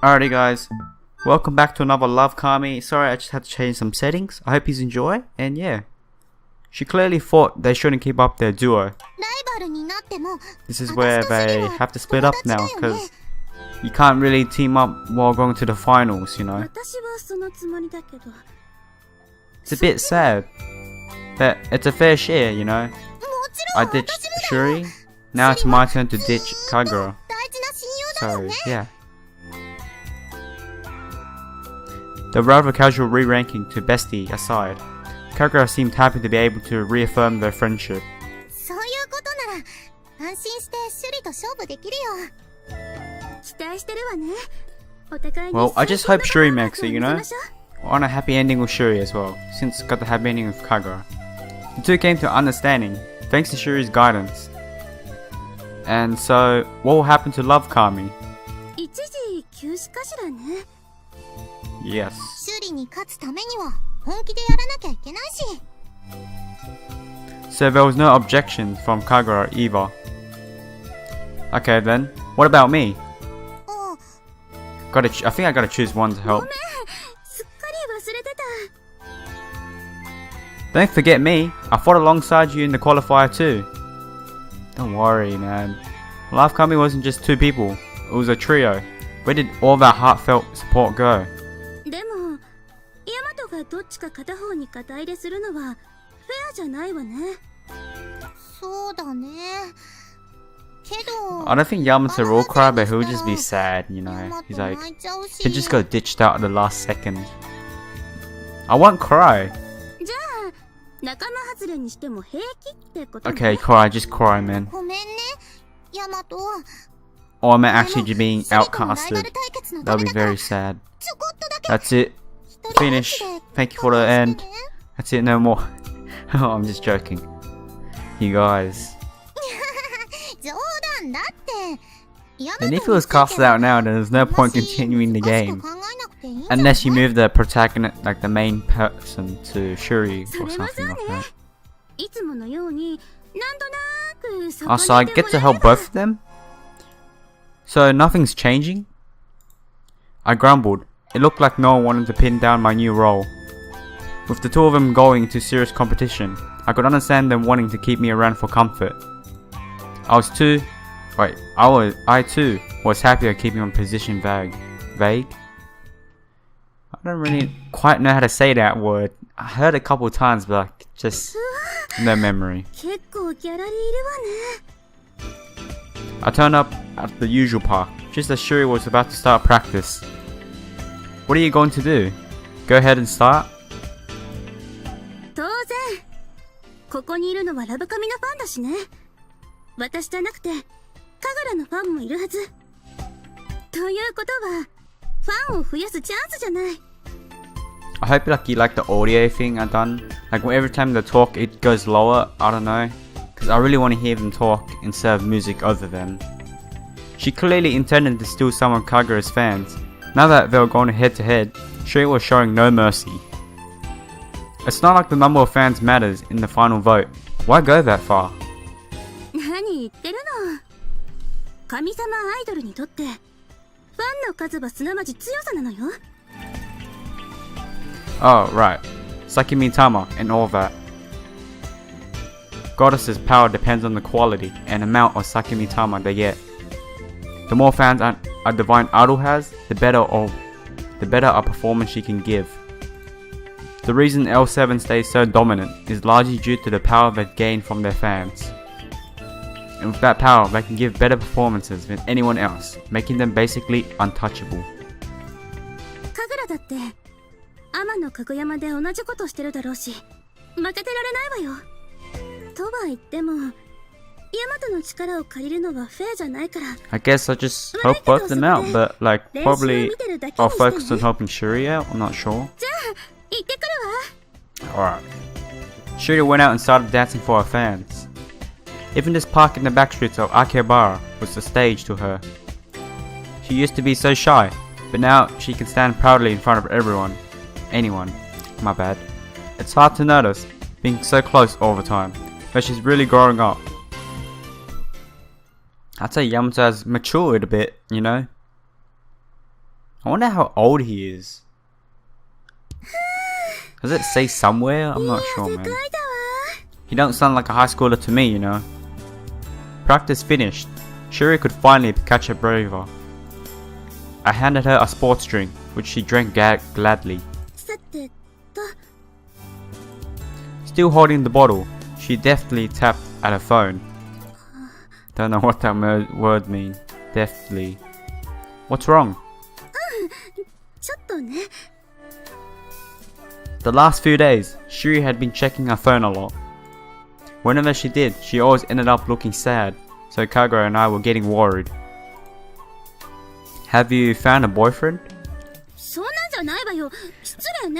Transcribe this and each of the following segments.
Alrighty guys, welcome back to another LoveKami. Sorry, I just had to change some settings. I hope you enjoy, and yeah. She clearly thought they shouldn't keep up their duo. This is where they have to split up now, because you can't really team up while going to the finals, you know. It's a bit sad, but it's a fair share, you know. I ditched Shuri, now it's my turn to ditch Kagura. So, yeah. The rather casual re-ranking to bestie aside, Kagura seemed happy to be able to reaffirm their friendship. Well, I just hope Shuri makes it, you know? I want a happy ending with Shuri as well, since got the happy ending with Kagura. The two came to understanding, thanks to Shuri's guidance. And so, what will happen to LoveKami? Yes. So there was no objection from Kagura either. Okay then, what about me? I think I gotta choose one to help. Don't forget me, I fought alongside you in the qualifier too. Don't worry man, LoveKami wasn't just two people, it was a trio. Where did all that heartfelt support go? I don't think Yamato will cry, but he'll just be sad, you know. He's like, he just got ditched out at the last second. I won't cry. Okay, cry, just cry, man. Or am I actually being outcasted? That'll be very sad. That's it. Finish. Thank you for the end. That's it, no more. I'm just joking. You guys. And if it was casted out now, then there's no point continuing the game. Unless you move the protagonist, like the main person, to Shuri or something like that. Oh, so I get to help both of them? So nothing's changing? I grumbled. It looked like no one wanted to pin down my new role. With the two of them going into serious competition, I could understand them wanting to keep me around for comfort. I too was happier keeping my position vague. I don't really quite know how to say that word. I heard it a couple of times, but like, just no memory. I turned up at the usual park, just as Shuri was about to start practice. What are you going to do? Go ahead and start? I hope like you like the audio thing I done. Like every time they talk it goes lower, I don't know. Because I really want to hear them talk instead of music over them. She clearly intended to steal some of Kagura's fans. Now that they were going head to head, Shuri was showing no mercy. It's not like the number of fans matters in the final vote. Why go that far? Oh, right. Sakimitama and all that. Goddess's power depends on the quality and amount of Sakimitama they get. The more fans a divine idol has, the better a performance she can give. The reason L7 stays so dominant is largely due to the power they gain from their fans. And with that power, they can give better performances than anyone else, making them basically untouchable. I guess I just help both them out, but like probably I'll focus on helping Shuri out, I'm not sure. Alright. Shuri went out and started dancing for her fans. Even this park in the backstreets of Akihabara was a stage to her. She used to be so shy, but now she can stand proudly in front of everyone. Anyone. My bad. It's hard to notice, being so close all the time, but she's really growing up. I'd say Yamato has matured a bit, you know? I wonder how old he is. Does it say somewhere? I'm not sure, man. He don't sound like a high schooler to me, you know. Practice finished. Shuri could finally catch a breather. I handed her a sports drink, which she drank gladly. Still holding the bottle, she deftly tapped at her phone. Don't know what that word means. Deftly. What's wrong? The last few days, Shuri had been checking her phone a lot. Whenever she did, she always ended up looking sad, so Kagura and I were getting worried. Have you found a boyfriend?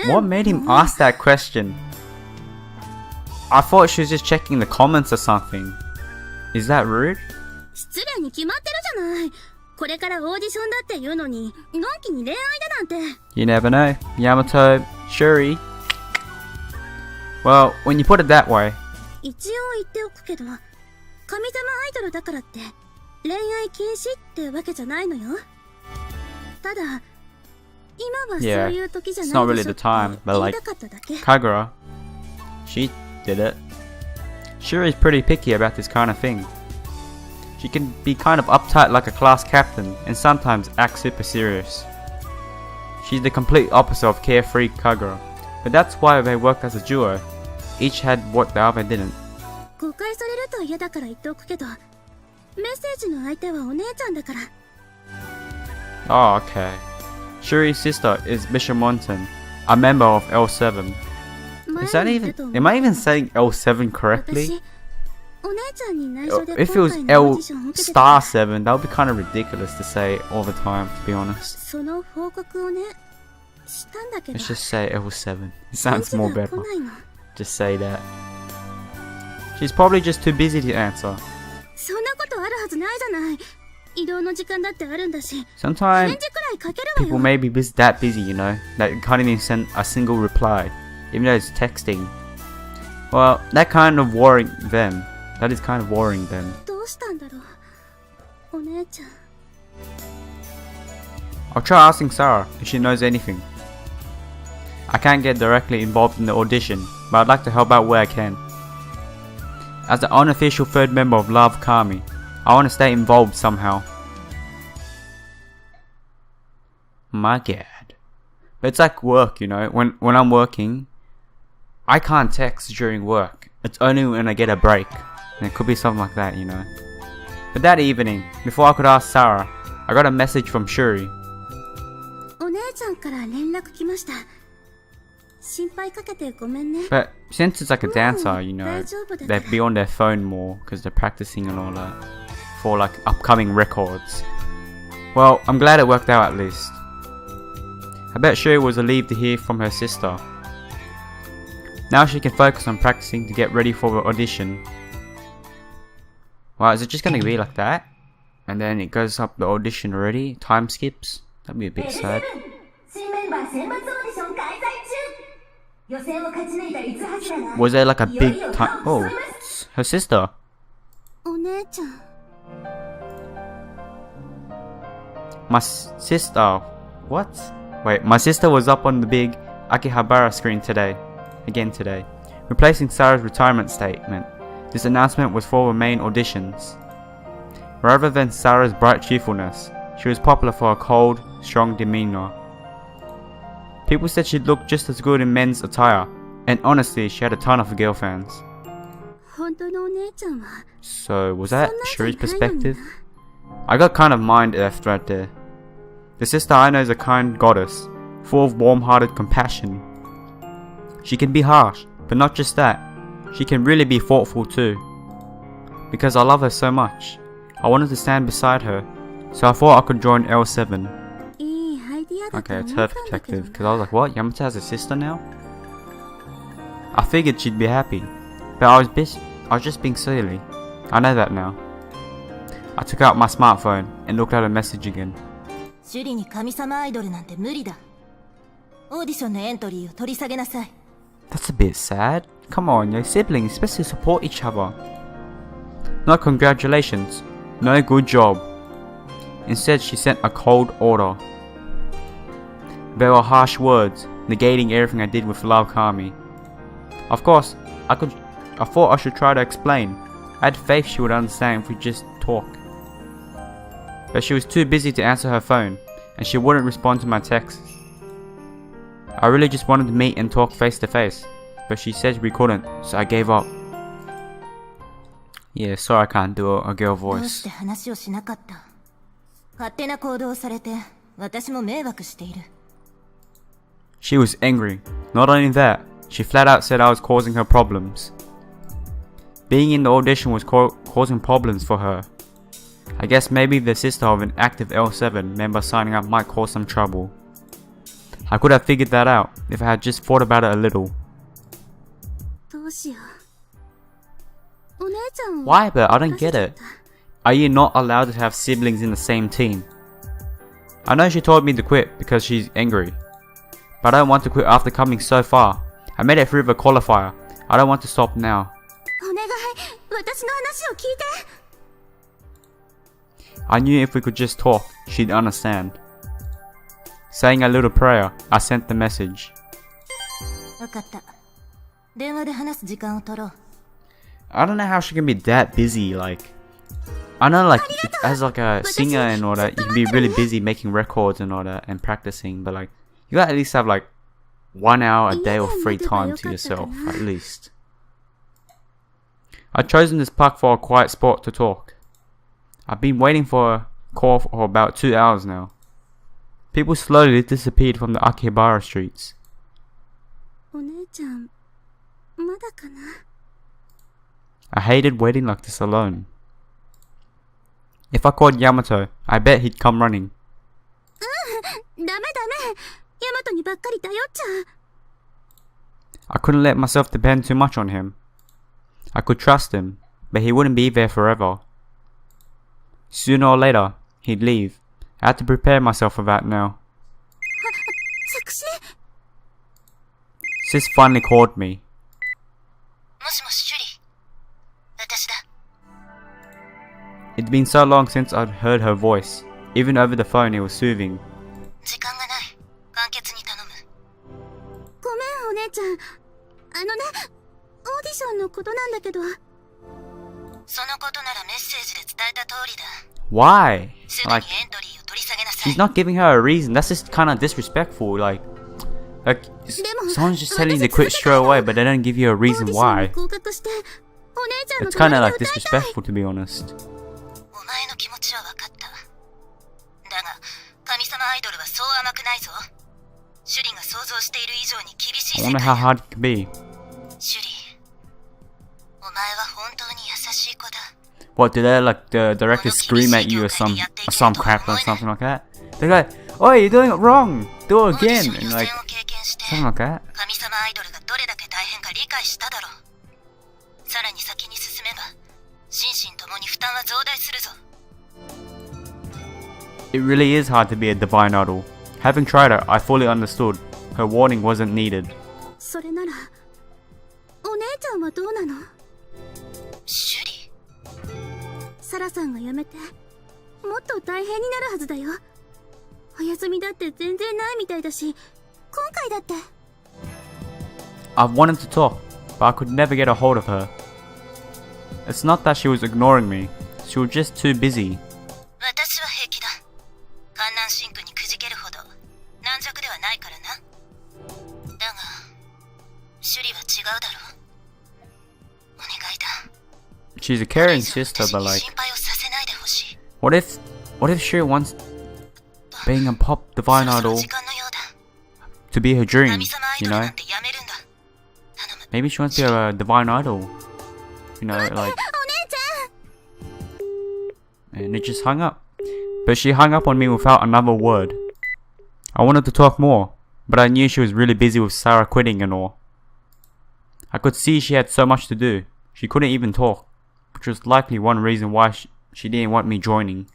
What made him ask that question? I thought she was just checking the comments or something. Is that rude? You never know. Yamato, Shuri. Well, when you put it that way. Yeah, it's not really the time, but like, Kagura, she did it. Shuri's pretty picky about this kind of thing. She can be kind of uptight like a class captain, and sometimes act super serious. She's the complete opposite of carefree Kagura, but that's why they worked as a duo. Each had what the other didn't. Oh, okay. Shuri's sister is Bishamonten, a member of L7. Is that even? Am I even saying L7 correctly? If it was L star 7, that would be kind of ridiculous to say all the time, to be honest. Let's just say L7. It sounds more better. Just say that. She's probably just too busy to answer. Sometimes people may be that busy, you know, that you can't even send a single reply, even though it's texting. Well, that kind of worrying them. That is kind of worrying them. I'll try asking Sarah if she knows anything. I can't get directly involved in the audition, but I'd like to help out where I can. As the unofficial third member of LoveKami, I want to stay involved somehow. My god. But it's like work, you know, when I'm working, I can't text during work. It's only when I get a break. And it could be something like that, you know. But that evening, before I could ask Sarah, I got a message from Shuri. But since it's like a dancer, you know, they'd be on their phone more because they're practicing and all that for like upcoming records. Well, I'm glad it worked out at least. I bet Shuri was relieved to hear from her sister. Now she can focus on practicing to get ready for the audition. Wow, is it just gonna be like that? And then it goes up the audition already? Time skips? That'd be a bit sad. Was there like a big time? Oh, it's her sister. My sister. What? Wait, my sister was up on the big Akihabara screen today. Again today. Replacing Sarah's retirement statement. This announcement was for the main auditions. Rather than Sarah's bright cheerfulness, she was popular for her cold, strong demeanor. People said she looked just as good in men's attire, and honestly, she had a ton of girl fans. So, was that Shuri's perspective? I got kind of mind-effed right there. The sister I know is a kind goddess, full of warm-hearted compassion. She can be harsh, but not just that. She can really be thoughtful too. Because I love her so much, I wanted to stand beside her, so I thought I could join L7. Okay, it's her perspective, because I was like, what? Yamato has a sister now? I figured she'd be happy, but I was just being silly. I know that now. I took out my smartphone and looked at her message again. That's a bit sad. Come on, your siblings, supposed to support each other. No congratulations, no good job. Instead, she sent a cold order. There were harsh words, negating everything I did with LoveKami. Of course, I thought I should try to explain. I had faith she would understand if we just talk. But she was too busy to answer her phone, and she wouldn't respond to my texts. I really just wanted to meet and talk face to face, but she said we couldn't, so I gave up. Yeah, sorry I can't do a girl voice. She was angry. Not only that, she flat out said I was causing her problems. Being in the audition was causing problems for her. I guess maybe the sister of an active L7 member signing up might cause some trouble. I could have figured that out if I had just thought about it a little. Why, but I don't get it. Are you not allowed to have siblings in the same team? I know she told me to quit because she's angry, but I don't want to quit after coming so far. I made it through the qualifier. I don't want to stop now. I knew if we could just talk, she'd understand. Saying a little prayer, I sent the message. I don't know how she can be that busy, like... I know, like, as like a singer and all that, you can be really busy making records and all that, and practicing, but like, you gotta at least have like 1 hour a day of free time to yourself, at least. I've chosen this park for a quiet spot to talk. I've been waiting for a call for about 2 hours now. People slowly disappeared from the Akihabara streets. I hated waiting like this alone. If I called Yamato, I bet he'd come running. I couldn't let myself depend too much on him. I could trust him, but he wouldn't be there forever. Sooner or later, he'd leave. I had to prepare myself for that now. Sis finally called me. It'd been so long since I'd heard her voice. Even over the phone, it was soothing. Why? Like, she's not giving her a reason. That's just kind of disrespectful. Like someone's just telling you to quit straight away, but they don't give you a reason why. It's kind of like disrespectful, to be honest. I wonder how hard it can be. What, did they like the director scream at you or some crap or something like that? They're like, "Oh, you're doing it wrong. Do it again," and like something like that. It really is hard to be a divine idol. Having tried it, I fully understood. Her warning wasn't needed. I've wanted to talk, but I could never get a hold of her. It's not that she was ignoring me, she was just too busy. She's a caring sister, but like, what if Shuri wants being a pop divine idol to be her dream, you know? Maybe she wants to be a divine idol, you know, like... And it just hung up. But she hung up on me without another word. I wanted to talk more, but I knew she was really busy with Sarah quitting and all. I could see she had so much to do. She couldn't even talk, which was likely one reason why she didn't want me joining.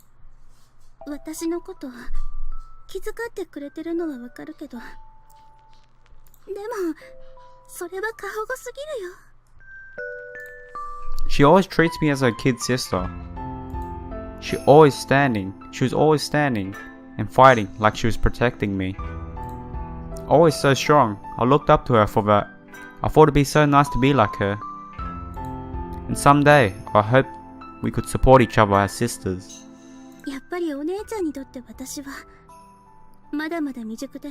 She always treats me as her kid sister. She was always standing and fighting like she was protecting me. always so strong. I looked up to her for that. I thought it'd be so nice to be like her. And someday, I hope we could support each other as sisters. やっぱりお姉ちゃんにとって私はまだまだ未熟で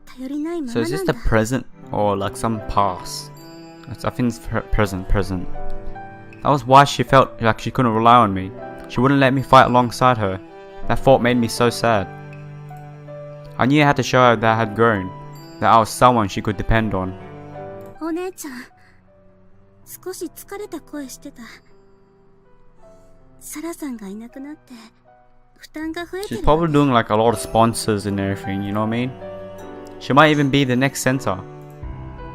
頼りないまま So な is ん this だ。 the present or like some past? I think it's present. That was why she felt like she couldn't rely on me. She wouldn't let me fight alongside her. That thought made me so sad. I knew I had to show her that I had grown, that I was someone she could depend on. お姉ちゃん、少し疲れた声してた。サラさんがいなくなって負担が増えて She's るわ probably doing like a lot of sponsors and everything, you know what I mean? She might even be the next center.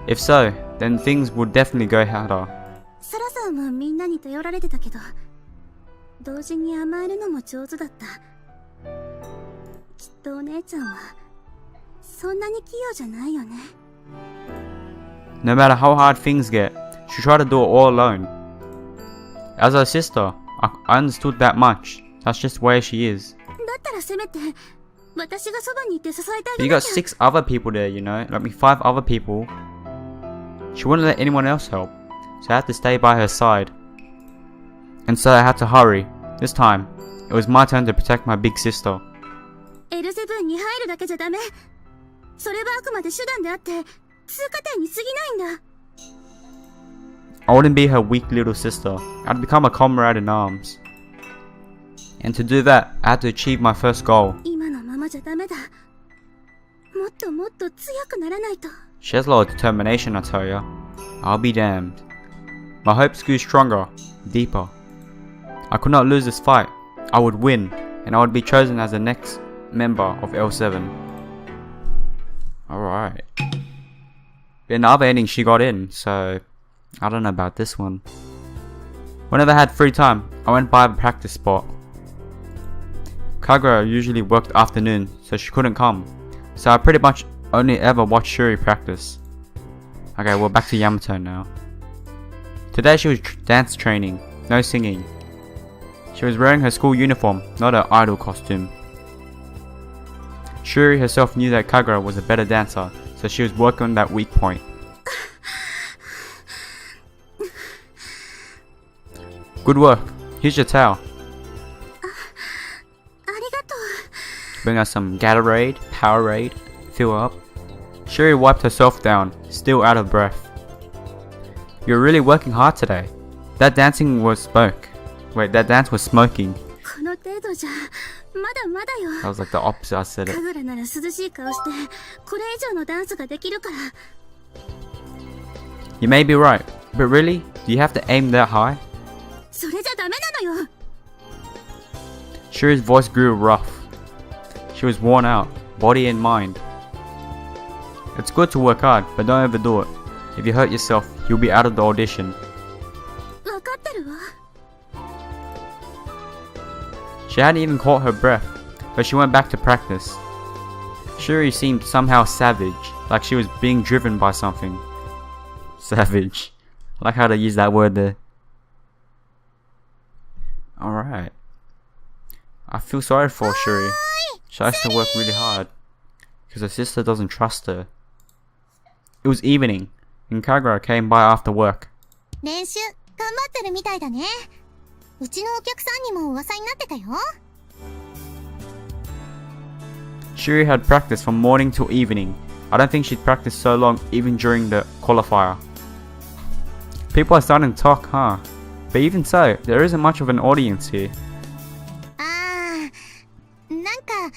If so, then things would definitely go harder. サラさんはみんなに頼られてたけど、同時に甘えるのも上手だった。きっとお姉ちゃんはそんなに器用じゃないよね。No matter how hard things get, she tried to do it all alone. As her sister, I understood that much. That's just where she is. だったらせめて私がそばにいて支えてあ But げ you な got きゃ。 6 other people there, you know? Like me, 5 other people. She wouldn't let anyone else help, so I had to stay by her side. And so I had to hurry. This time, it was my turn to protect my big sister. L7 に入るだけじゃダメ。それはあくまで手段であって通過点に過ぎないんだ。 I wouldn't be her weak little sister. I'd become a comrade in arms. And to do that, I had to achieve my first goal. 今のままじゃダメだ。もっともっと強くならないと。 She has a lot of determination, I tell ya. I'll be damned. My hopes grew stronger, deeper. I could not lose this fight. I would win, and I would be chosen as the next member of L7. Alright. But in the other ending, she got in, so I don't know about this one. Whenever I had free time, I went by the practice spot. Kagura usually worked afternoon, so she couldn't come. So I pretty much only ever watched Shuri practice. Okay, we're back to Yamato now. Today she was dance training, no singing. She was wearing her school uniform, not her idol costume. Shuri herself knew that Kagura was a better dancer, so she was working on that weak point. Good work. Here's your towel. ありがとう。 Bring us some Gatorade, Powerade, fill her up. Shuri wiped herself down, still out of breath. You're really working hard today. That dancing was smoke. Wait, that dance was smoking. この程度じゃまだまだよ。 That was like the opposite, I said it. 神楽なら涼しい顔してこれ以上のダンスができるから。 You may be right, but really? Do you have to aim that high? それじゃダメなのよ。 Shuri's voice grew rough. She was worn out, body and mind. It's good to work hard, but don't overdo it. If you hurt yourself, you'll be out of the audition. わかってるわ。 She hadn't even caught her breath, but she went back to practice. Shuri seemed somehow savage, like she was being driven by something. Savage. I like how they use that word there. Alright. I feel sorry for Shuri. She has to work really hard, because her sister doesn't trust her. It was evening, and Kagura came by after work. 練習頑張ってるみたいだね。うちのお客さんにも噂になってたよ。 Shuri had practiced from morning till evening. I don't think she'd practiced so long even during the qualifier. People are starting to talk, huh? But even so, there isn't much of an audience here. ああ、なんか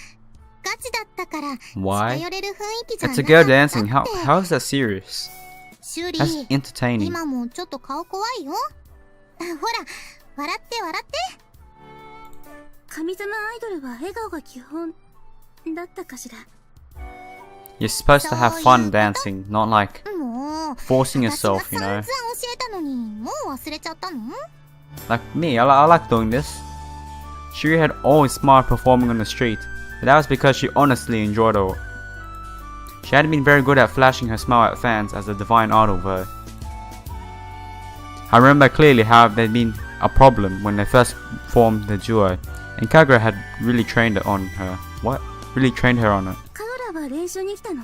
ガチだったから Why? 近寄れる雰囲気じゃな It's か a っ girl た dancing. って。 How is that serious? シュリ That's ー、 entertaining. 今もちょっと顔怖いよ。ほら、笑って笑って。神様アイドルは笑顔が基本だったかしら。 You're supposed to have fun dancing, not like もう forcing 私が yourself, you 散々 know? 教えたのにもう忘れちゃったの？ Like me, I like doing this. Shuri had always smiled performing on the street, but that was because she honestly enjoyed it. She hadn't been very good at flashing her smile at fans as a divine idol though. I remember clearly how there'd been a problem when they first formed the duo, and Kagura had really trained it on her. What? Really trained her on it. カグラは練習に来たの？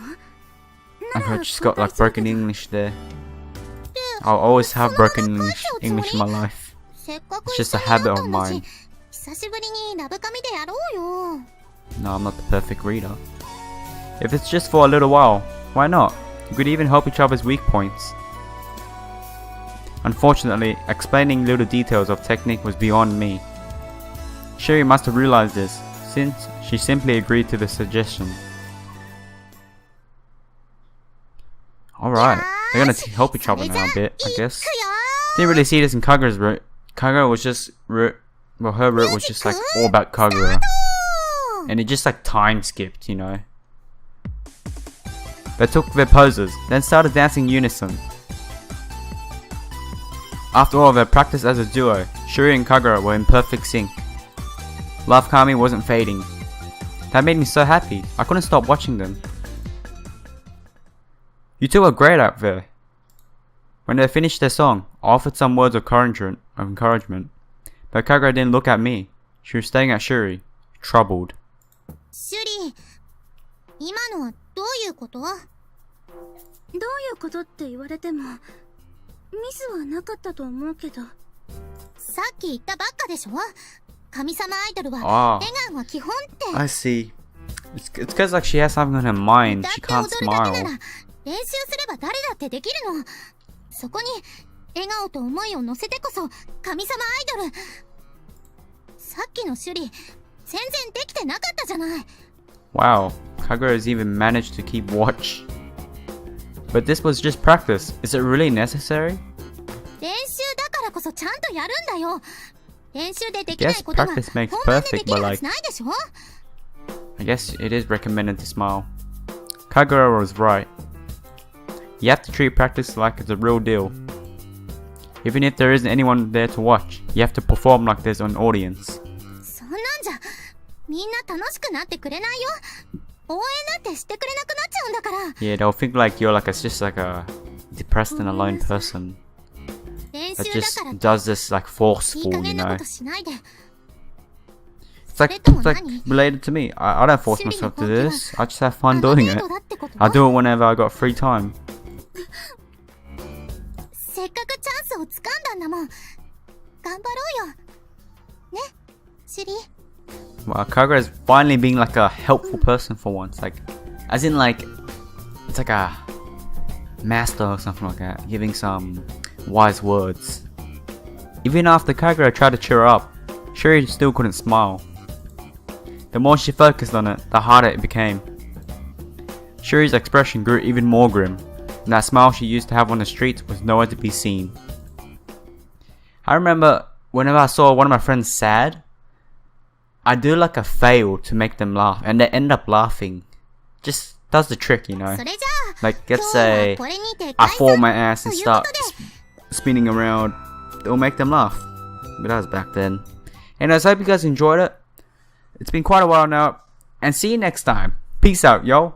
I heard she's got like broken English there. I'll always have broken English in my life. It's just a habit of mine. 久しぶりにラブカミでやろうよ。 No, I'm not the perfect reader. If it's just for a little while, why not? You could even help each other's weak points. Unfortunately, explaining little details of technique was beyond me. Shuri must have realized this, since she simply agreed to the suggestion. Alright, they're gonna help each other now a bit, I guess. Didn't really see this in Kagura's route. Kagura was just well, her route was just like all about Kagura. And it just like time skipped, you know. They took their poses, then started dancing in unison. After all their practice as a duo, Shuri and Kagura were in perfect sync. LoveKami wasn't fading. That made me so happy, I couldn't stop watching them. You two are great out there. When they finished their song, I offered some words of encouragement, but Kagura didn't look at me. She was staring at Shuri, troubled. シュリー、今のはどういうこと？どういうことって言われても、ミスはなかったと思うけど。さっき言ったばっかでしょ？神様アイドルは笑顔が基本って。I see. It's because like she has something on her mind. She can't だって踊るだけな smile. ら練習すれば誰だってできるの。そこに笑顔と思いを乗せてこそ神様アイドル。さっきのシュリー、全然できてなかったじゃない。Wow, Kagura has even managed to keep watch. But this was just practice. Is it really necessary? 練習だからこそちゃんとやるんだよ。練習でできない Yes, ことが practice makes 本番でで perfect, きる but は like ずないでしょ。 I guess it is recommended to smile. Kagura was right. You have to treat practice like it's a real deal. Even if there isn't anyone there to watch, you have to perform like there's an audience. そんなんじゃみんな楽しくなってくれないよ。応援なんてしてくれなくなっちゃうんだから。 Yeah, they'll think like you're like just like a depressed and alone person 練 that 習だ just から does this like いい forceful, 加 you 減なこ know. としないで。 It's like related to me. I don't force myself to do this. I just have fun doing it. I do it whenever I got free time. せっかくチャンスをつかんだんだもん。頑張ろうよ。ね、シュリー。 Wow, Kagura is finally being like a helpful person for once. Like, as in like, it's like a master or something like that, giving some wise words. Even after Kagura tried to cheer her up, Shuri still couldn't smile. The more she focused on it, the harder it became. Shuri's expression grew even more grim, and that smile she used to have on the streets was nowhere to be seen. I remember whenever I saw one of my friends sad, I do like a fail to make them laugh, and they end up laughing. Just does the trick, you know. それじゃあ、 Like, 今 let's 日は say これにて I 解 fall 散 my ass と and いうこ start とで。 spinning around. It'll make them laugh. But that was back then. Anyways, I hope you guys enjoyed it. It's been quite a while now, and see you next time. Peace out, yo.